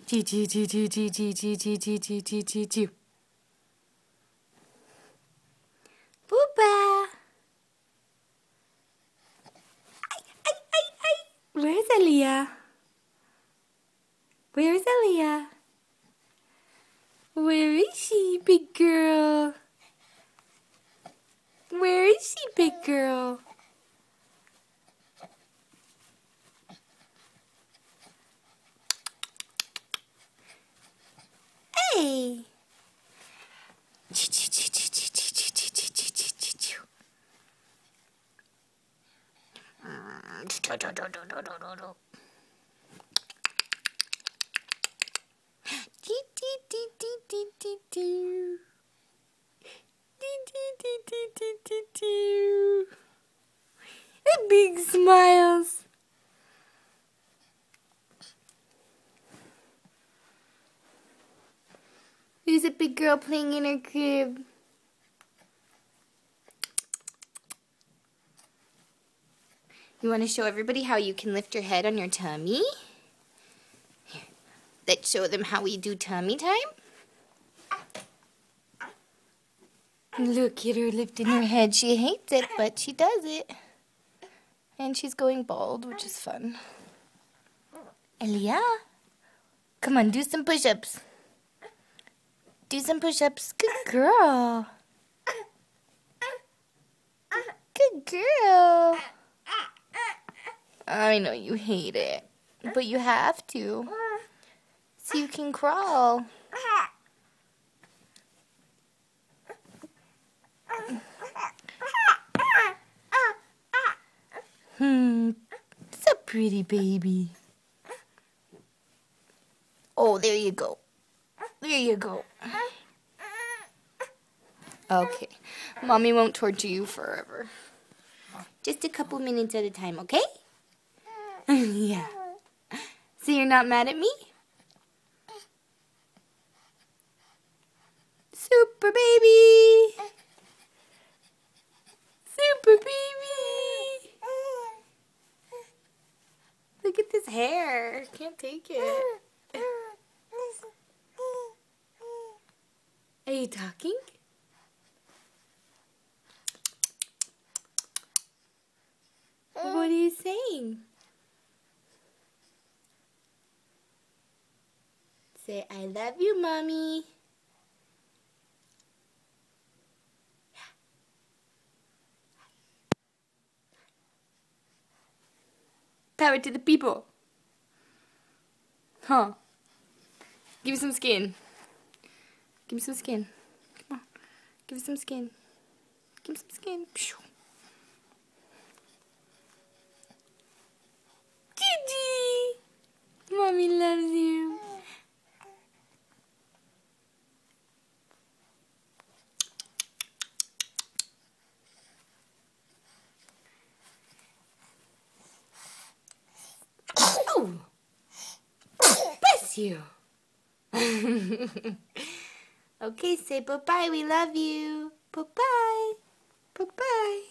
Choo choo choo choo choo choo choo choo choo choo choo choo choo. Pupa. Where's Aaliyah? Where's Aaliyah? Where is she, big girl? Where is she, big girl? Hey! Big smiles. There's a big girl playing in her crib. You want to show everybody how you can lift your head on your tummy? Here, let's show them how we do tummy time. Look at her lifting her head. She hates it, but she does it. And she's going bald, which is fun. Aaliyah, come on, do some push-ups. Do some push-ups. Good girl. Good girl. I know you hate it, but you have to, so you can crawl. So pretty, baby. Oh, there you go. There you go. Okay, Mommy won't torture you forever. Just a couple minutes at a time, okay? Yeah. So you're not mad at me? Super baby! Super baby! Look at this hair. Can't take it. Are you talking? What are you saying? Say, I love you, Mommy. Power to the people. Huh? Give me some skin. Give me some skin. Come on. Give me some skin. Give me some skin. Gigi! Mommy loves you. Oh! Bless you. Okay, say bye-bye. We love you. Bye-bye. Bye-bye.